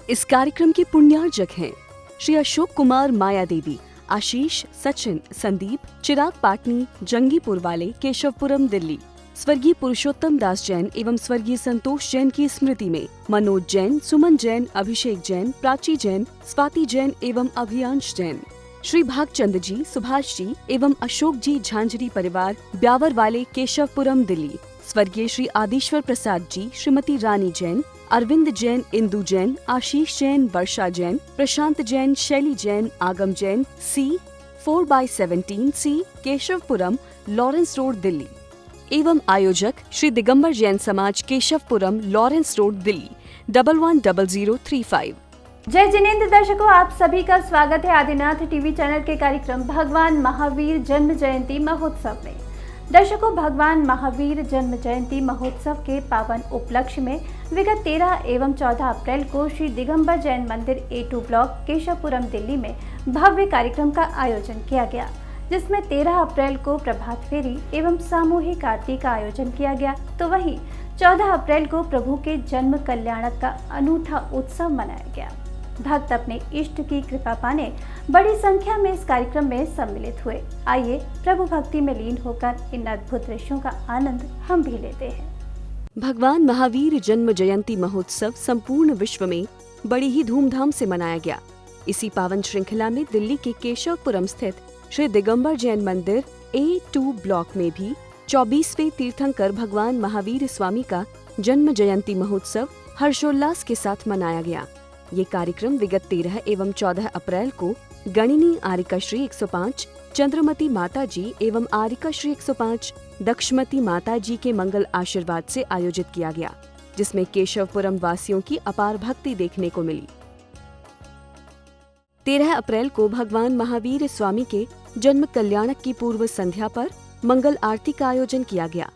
इस कार्यक्रम के पुण्यार्जक हैं श्री अशोक कुमार, माया देवी, आशीष, सचिन, संदीप, चिराग पाटनी, जंगीपुर वाले, केशवपुरम, दिल्ली। स्वर्गीय पुरुषोत्तम दास जैन एवं स्वर्गीय संतोष जैन की स्मृति में मनोज जैन, सुमन जैन, अभिषेक जैन, प्राची जैन, स्वाति जैन एवं अभियांश जैन। श्री भागचंद जी, सुभाष जी एवं अशोक जी झांझरी परिवार, ब्यावर वाले, केशवपुरम, दिल्ली। स्वर्गीय श्री आदिश्वर प्रसाद जी, श्रीमती रानी जैन, अरविंद जैन, इंदु जैन, आशीष जैन, वर्षा जैन, प्रशांत जैन, शैली जैन, आगम Jain, C 4/17C, Keshavpuram, Lawrence road, Delhi. एवं आयोजक श्री दिगंबर जैन समाज, केशवपुरम, लॉरेंस रोड, दिल्ली 110035। जय जिनेंद्र दर्शकों, आप सभी का स्वागत है आदिनाथ टीवी चैनल के कार्यक्रम भगवान महावीर जन्म जयंती महोत्सव में। दर्शकों, भगवान महावीर जन्म जयंती महोत्सव के पावन उपलक्ष्य में विगत 13 एवं 14 अप्रैल को श्री दिगंबर जैन मंदिर A2 ब्लॉक, केशवपुरम, दिल्ली में भव्य कार्यक्रम का आयोजन किया गया, जिसमें 13 अप्रैल को प्रभात फेरी एवं सामूहिक आरती का आयोजन किया गया, तो वहीं 14 अप्रैल को प्रभु के जन्म कल्याणक का अनूठा उत्सव मनाया गया। भक्त अपने इष्ट की कृपा पाने बड़ी संख्या में इस कार्यक्रम में सम्मिलित हुए। आइए प्रभु भक्ति में लीन होकर इन अद्भुत दृश्यों का आनंद हम भी लेते हैं। भगवान महावीर जन्म जयंती महोत्सव संपूर्ण विश्व में बड़ी ही धूमधाम से मनाया गया। इसी पावन श्रृंखला में दिल्ली के केशवपुरम स्थित श्री दिगंबर जैन मंदिर A2 ब्लॉक में भी 24वें तीर्थंकर भगवान महावीर स्वामी का जन्म जयंती महोत्सव हर्षोल्लास के साथ मनाया गया। ये कार्यक्रम विगत 13 एवं 14 अप्रैल को गणिनी आर्यिकाश्री 105 चंद्रमती माता जी एवं आर्यिकाश्री 105 दक्षमती माता जी के मंगल आशीर्वाद से आयोजित किया गया, जिसमें केशवपुरम वासियों की अपार भक्ति देखने को मिली। 13 अप्रैल को भगवान महावीर स्वामी के जन्म कल्याणक की पूर्व संध्या पर मंगल आरती का आयोजन किया गया।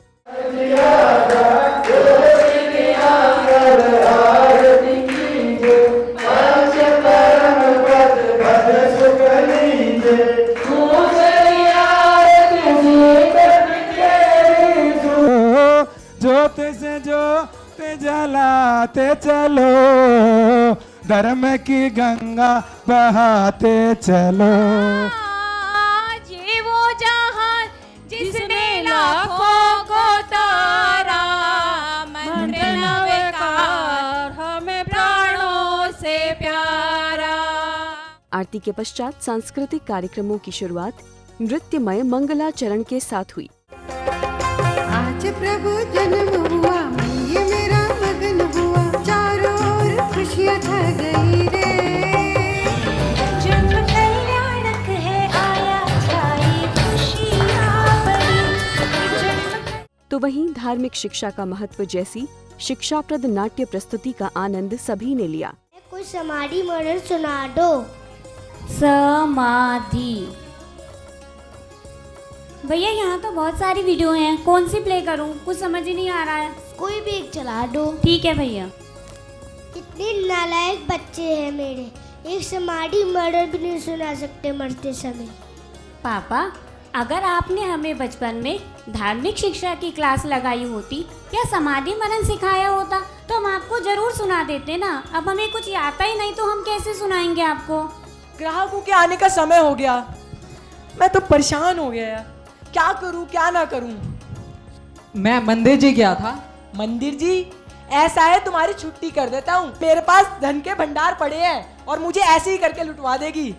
ज्योत से ज्योत जलाते चलो, धर्म की गंगा बहाते चलो। ये वो जहां जिसने लाखों को तारा, मंडना बेकार हमें प्राणों से प्यारा। आरती के पश्चात सांस्कृतिक कार्यक्रमों की शुरुआत नृत्यमय मंगलाचरण के साथ हुई। आज प्रभु जन्म हुआ, ये मेरा मगन हुआ, चारों ओर खुशियाँ छा गई रे। जन्म कल्याणक है आया, छाई खुशियाँ बड़ी। तो वहीं धार्मिक शिक्षा का महत्व जैसी शिक्षाप्रद नाट्य प्रस्तुति का आनंद सभी ने लिया। कुछ समाधि मॉडल सुना दो। समाधि। भैया यहाँ तो बहुत सारी वीडियो हैं, कौन सी प्ले करूँ? कुछ समझ ही नहीं आ रहा है। कोई भी एक चला दो। ठीक है भैया। इतने नालायक बच्चे हैं मेरे, एक समाधि मॉडल भी नहीं सुना सकते मरते समय। पापा, अगर आपने हमें बचपन में धार्मिक शिक्षा की क्लास लगाई होती या समाधि मरण सिखाया होता तो हम आपको जरूर सुना देते ना। अब हमें कुछ आता ही नहीं तो हम कैसे सुनाएंगे आपको? ग्राहकों के आने का समय हो गया, मैं तो परेशान हो गया यार, क्या करूं क्या ना करूं। मैं मंदिर जी गया था। मंदिर जी? ऐसा है तुम्हारी छुट्टी कर देता हूँ, मेरे पास धन के भंडार पड़े हैं और मुझे ऐसे ही करके लुटवा देगी।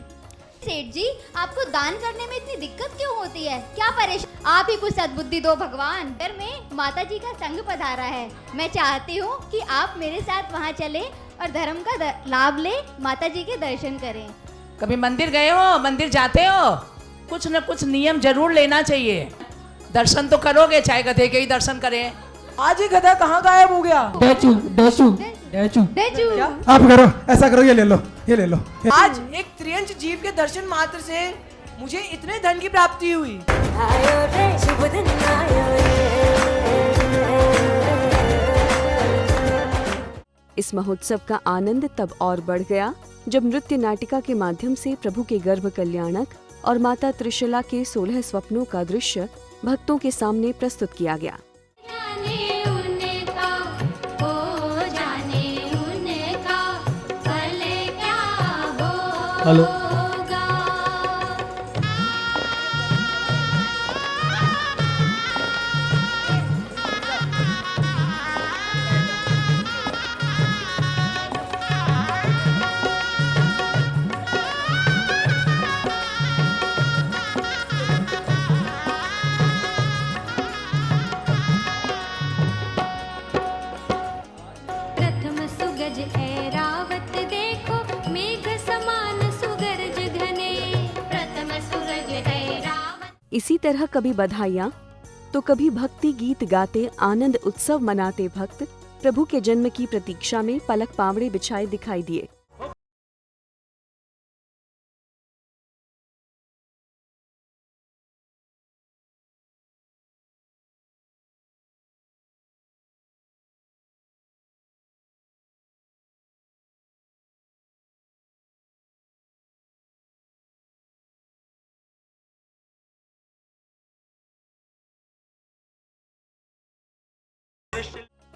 सेठ जी, आपको दान करने में इतनी दिक्कत क्यों होती है? क्या परेशान? आप ही कुछ सद्बुद्धि दो भगवान। घर में माता जी का संग पधारा है, मैं चाहती हूँ कि आप मेरे साथ वहाँ चले और धर्म का लाभ ले, माता जी के दर्शन करें। कभी मंदिर गए हो? मंदिर जाते हो? कुछ न कुछ नियम जरूर लेना चाहिए। दर्शन तो करोगे, चाहे गधे के ही दर्शन करें। आज ये गधा कहाँ गायब हो गया? डेचू डेचू डेचू डेचू। आप करो, ऐसा करो, ये ले लो, ये ले लो। आज एक त्रियंश जीव के दर्शन मात्र से मुझे इतने धन की प्राप्ति हुई। इस महोत्सव का आनंद तब और बढ़ गया जब नृत्य नाटिका के माध्यम से प्रभु के गर्भ कल्याणक और माता त्रिशला के 16 स्वप्नों का दृश्य भक्तों के सामने प्रस्तुत किया गया। जाने उनका, ओ जाने उनका, हेलो। प्रथम सुगज ऐरावत देखो, मेघ समान सुगर्ज घने। प्रथम सूरज ऐरावत। इसी तरह कभी बधाइयाँ तो कभी भक्ति गीत गाते आनंद उत्सव मनाते भक्त प्रभु के जन्म की प्रतीक्षा में पलक पावड़े बिछाए दिखाई दिए।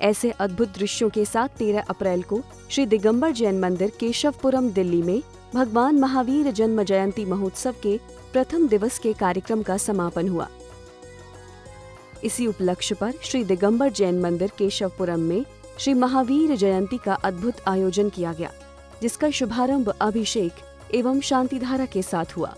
ऐसे अद्भुत दृश्यों के साथ 13 अप्रैल को श्री दिगंबर जैन मंदिर केशवपुरम दिल्ली में भगवान महावीर जन्म जयंती महोत्सव के प्रथम दिवस के कार्यक्रम का समापन हुआ। इसी उपलक्ष्य पर श्री दिगंबर जैन मंदिर केशवपुरम में श्री महावीर जयंती का अद्भुत आयोजन किया गया, जिसका शुभारंभ अभिषेक एवं शांतिधारा के साथ हुआ।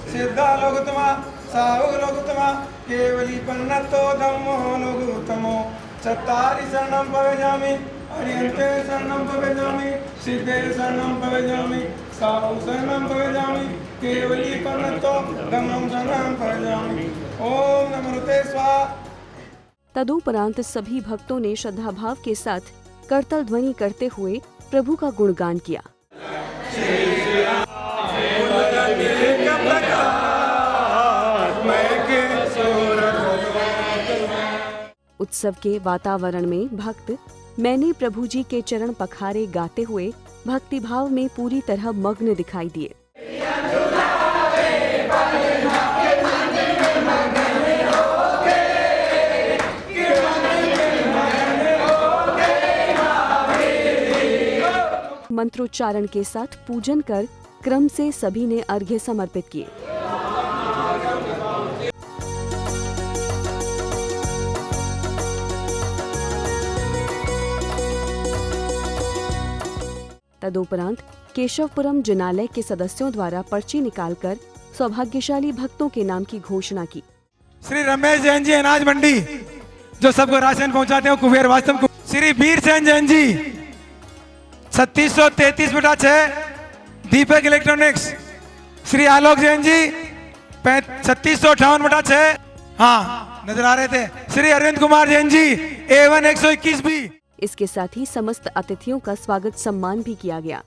सिद्धालोकतमा साहुलोकतमा केवली पन्नतो धम्मो लोकोत्तमो चत्तारि शरणं प्रव्रजामि अरिहन्ते शरणं प्रव्रजामि सिद्धे शरणं प्रव्रजामि साहु शरणं प्रव्रजामि केवली पन्नतो धम्मं शरणं प्रव्रजामि। ओम नमोते स्वाहा। तदुपरांत सभी भक्तों ने श्रद्धाभाव के साथ करतल ध्वनि करते हुए प्रभु का गुणगान किया। उत्सव के वातावरण में भक्त मैंने प्रभु जी के चरण पखारे गाते हुए भक्तिभाव में पूरी तरह मग्न दिखाई दिए। मंत्रोच्चारण के साथ पूजन कर क्रम से सभी ने अर्घ्य समर्पित किए। तदुपरांत केशवपुरम जिनालय के सदस्यों द्वारा पर्ची निकालकर सौभाग्यशाली भक्तों के नाम की घोषणा की। श्री रमेश जैन जी अनाज मंडी जो सबको राशन पहुंचाते हैं कुबेर वास्तव को। श्री वीर सेन जैन जी 3633/6 दीपक इलेक्ट्रॉनिक्स। श्री आलोक जैन जी 3658/6 हाँ नजर आ रहे थे। Shri Arvind Kumar Jain ji A1 121B। इसके साथ ही समस्त अतिथियों का स्वागत सम्मान भी किया गया।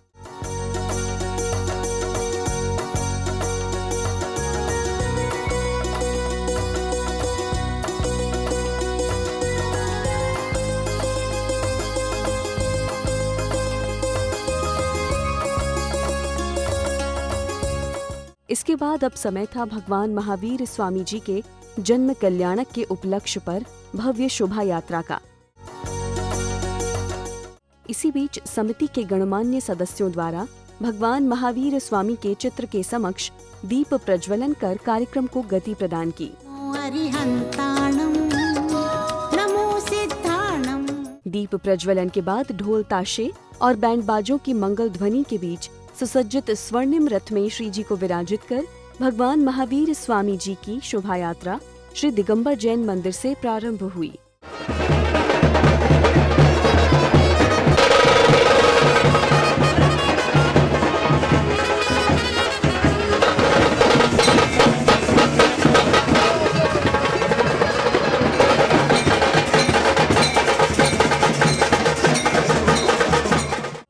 इसके बाद अब समय था भगवान महावीर स्वामी जी के जन्म कल्याणक के उपलक्ष्य पर भव्य शोभा यात्रा का। इसी बीच समिति के गणमान्य सदस्यों द्वारा भगवान महावीर स्वामी के चित्र के समक्ष दीप प्रज्वलन कर कार्यक्रम को गति प्रदान की। दीप प्रज्वलन के बाद ढोल ताशे और बैंड बाजों की मंगल ध्वनि के बीच सुसज्जित स्वर्णिम रथ में श्री जी को विराजित कर भगवान महावीर स्वामी जी की शोभा यात्रा श्री दिगंबर जैन मंदिर से प्रारंभ हुई।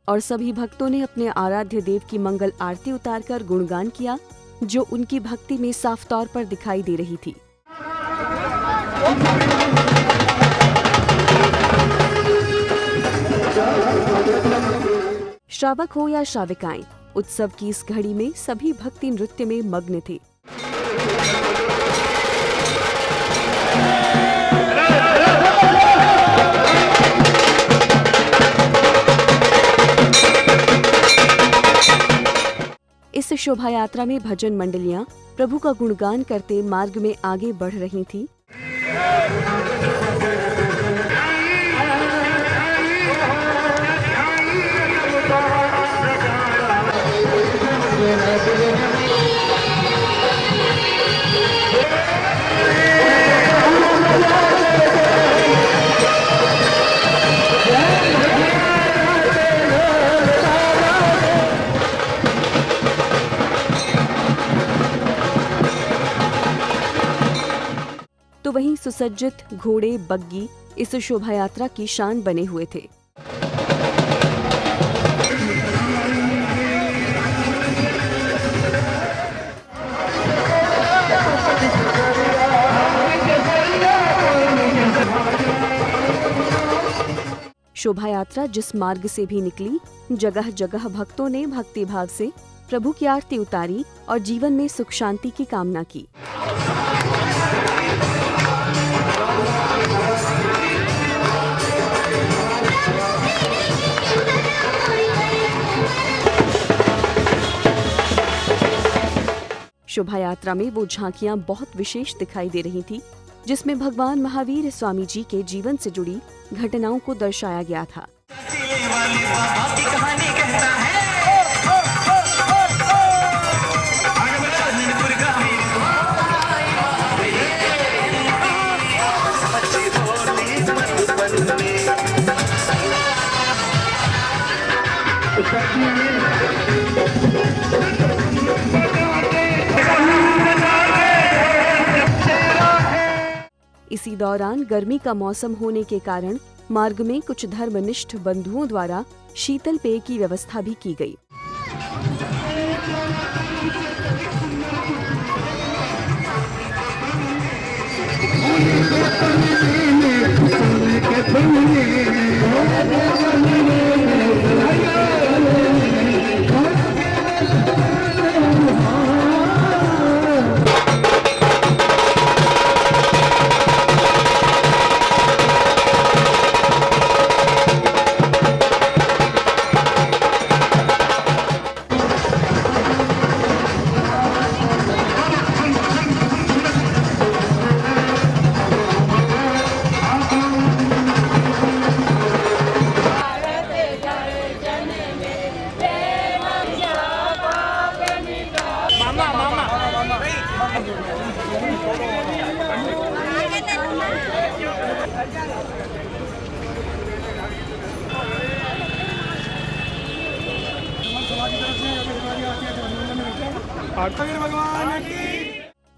और सभी भक्तों ने अपने आराध्य देव की मंगल आरती उतारकर गुणगान किया, जो उनकी भक्ति में साफ तौर पर दिखाई दे रही थी। श्रावक हो या श्राविकाएं, उत्सव की इस घड़ी में सभी भक्ति नृत्य में मग्न थे। इस शोभा यात्रा में भजन मंडलियां प्रभु का गुणगान करते मार्ग में आगे बढ़ रही थीं। तो वहीं सुसज्जित घोड़े बग्गी इस शोभा यात्रा की शान बने हुए थे। शोभा यात्रा जिस मार्ग से भी निकली, जगह जगह भक्तों ने भक्ति भाव से प्रभु की आरती उतारी और जीवन में सुख शांति की कामना की। शोभा यात्रा में वो झांकियां बहुत विशेष दिखाई दे रही थी, जिसमें भगवान महावीर स्वामी जी के जीवन से जुड़ी घटनाओं को दर्शाया गया था। इसी दौरान गर्मी का मौसम होने के कारण मार्ग में कुछ धर्मनिष्ठ बंधुओं द्वारा शीतल पेय की व्यवस्था भी की गई।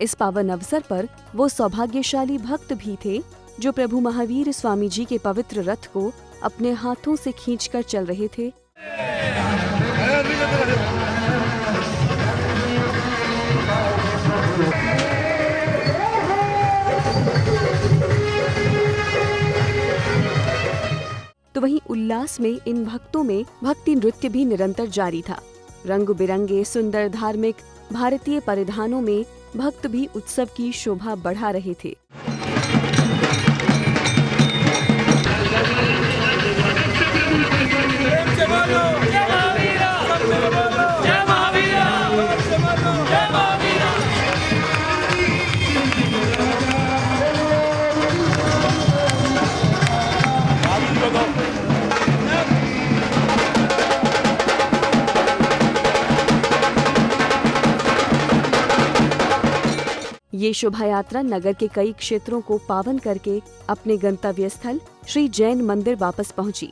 इस पावन अवसर पर वो सौभाग्यशाली भक्त भी थे जो प्रभु महावीर स्वामी जी के पवित्र रथ को अपने हाथों से खींचकर चल रहे थे। तो वहीं उल्लास में इन भक्तों में भक्ति नृत्य भी निरंतर जारी था। रंग बिरंगे सुंदर धार्मिक भारतीय परिधानों में भक्त भी उत्सव की शोभा बढ़ा रहे थे। ये शोभा यात्रा नगर के कई क्षेत्रों को पावन करके अपने गंतव्य स्थल श्री जैन मंदिर वापस पहुंची।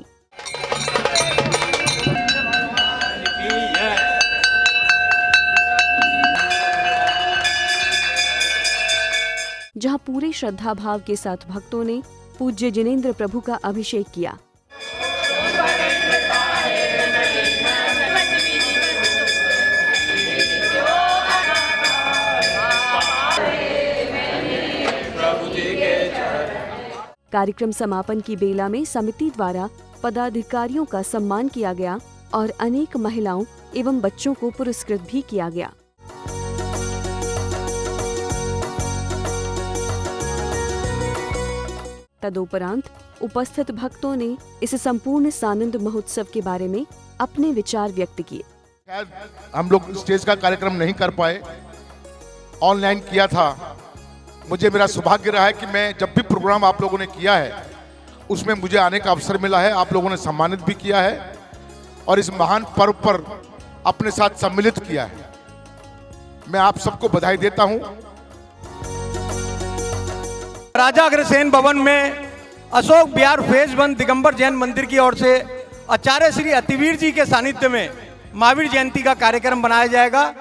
जहां पूरे श्रद्धा भाव के साथ भक्तों ने पूज्य जिनेंद्र प्रभु का अभिषेक किया। कार्यक्रम समापन की बेला में समिति द्वारा पदाधिकारियों का सम्मान किया गया और अनेक महिलाओं एवं बच्चों को पुरस्कृत भी किया गया। तदुपरांत उपस्थित भक्तों ने इस संपूर्ण सानंद महोत्सव के बारे में अपने विचार व्यक्त किए। शायद हम लोग स्टेज का कार्यक्रम नहीं कर पाए, ऑनलाइन किया था। मुझे मेरा सौभाग्य रहा है कि मैं जब भी प्रोग्राम आप लोगों ने किया है उसमें मुझे आने का अवसर मिला है। आप लोगों ने सम्मानित भी किया है और इस महान पर्व पर अपने साथ सम्मिलित किया है। मैं आप सबको बधाई देता हूं। राजा अग्रसेन भवन में अशोक विहार फेज 1 दिगंबर जैन मंदिर की ओर से आचार्य श्री अतिवीर जी के सानिध्य में महावीर जयंती का कार्यक्रम बनाया जाएगा।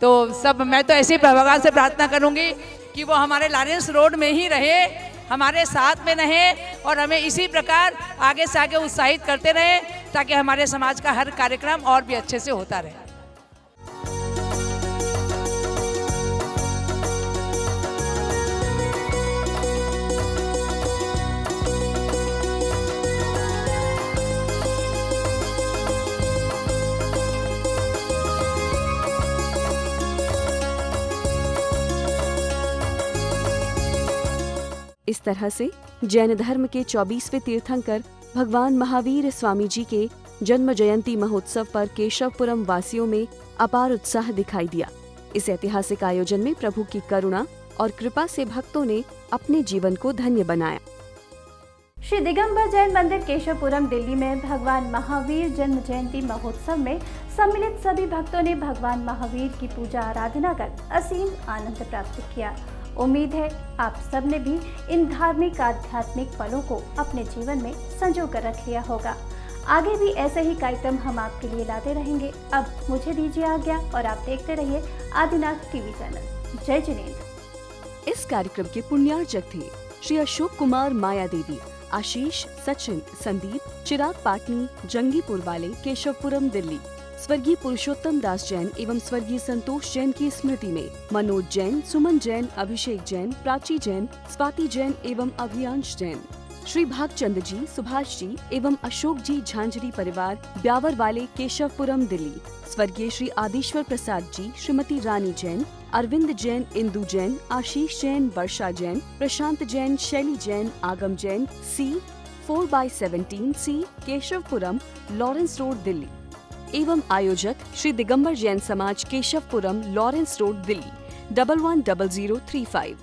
तो सब मैं तो ऐसे ही भगवान से प्रार्थना करूंगी कि वो हमारे लॉरेंस रोड में ही रहे, हमारे साथ में रहे और हमें इसी प्रकार आगे से आगे उत्साहित करते रहे ताकि हमारे समाज का हर कार्यक्रम और भी अच्छे से होता रहे। इस तरह से जैन धर्म के 24वें तीर्थंकर भगवान महावीर स्वामी जी के जन्म जयंती महोत्सव पर केशवपुरम वासियों में अपार उत्साह दिखाई दिया। इस ऐतिहासिक आयोजन में प्रभु की करुणा और कृपा से भक्तों ने अपने जीवन को धन्य बनाया। श्री दिगंबर जैन मंदिर केशवपुरम दिल्ली में भगवान महावीर जन्म जयंती महोत्सव में सम्मिलित सभी भक्तों ने भगवान महावीर की पूजा आराधना कर असीम आनंद प्राप्त किया। उम्मीद है आप सब ने भी इन धार्मिक आध्यात्मिक पलों को अपने जीवन में संजो कर रख लिया होगा। आगे भी ऐसे ही कार्यक्रम हम आपके लिए लाते रहेंगे। अब मुझे दीजिए आज्ञा और आप देखते रहिए आदिनाथ टीवी चैनल। जय जिनेंद्र। इस कार्यक्रम के पुण्यार्चक थे श्री अशोक कुमार माया देवी, आशीष, सचिन, संदीप, चिराग पाटनी, जंगीपुर वाले, केशवपुरम दिल्ली। स्वर्गीय पुरुषोत्तम दास जैन एवं स्वर्गीय संतोष जैन की स्मृति में मनोज जैन, सुमन जैन, अभिषेक जैन, प्राची जैन, स्वाति जैन एवं अभियांश जैन। श्री भागचंद जी, सुभाष जी एवं अशोक जी झांझरी परिवार, ब्यावर वाले, केशवपुरम दिल्ली। स्वर्गीय श्री आदिश्वर प्रसाद जी, श्रीमती रानी जैन, अरविंद जैन, इंदु जैन, आशीष जैन, वर्षा जैन, प्रशांत जैन, शैली जैन, आगम Jain, C 4/17C, Keshavpuram, Lawrence road, Delhi. एवं आयोजक श्री दिगंबर जैन समाज, केशवपुरम, लॉरेंस रोड, दिल्ली 110035।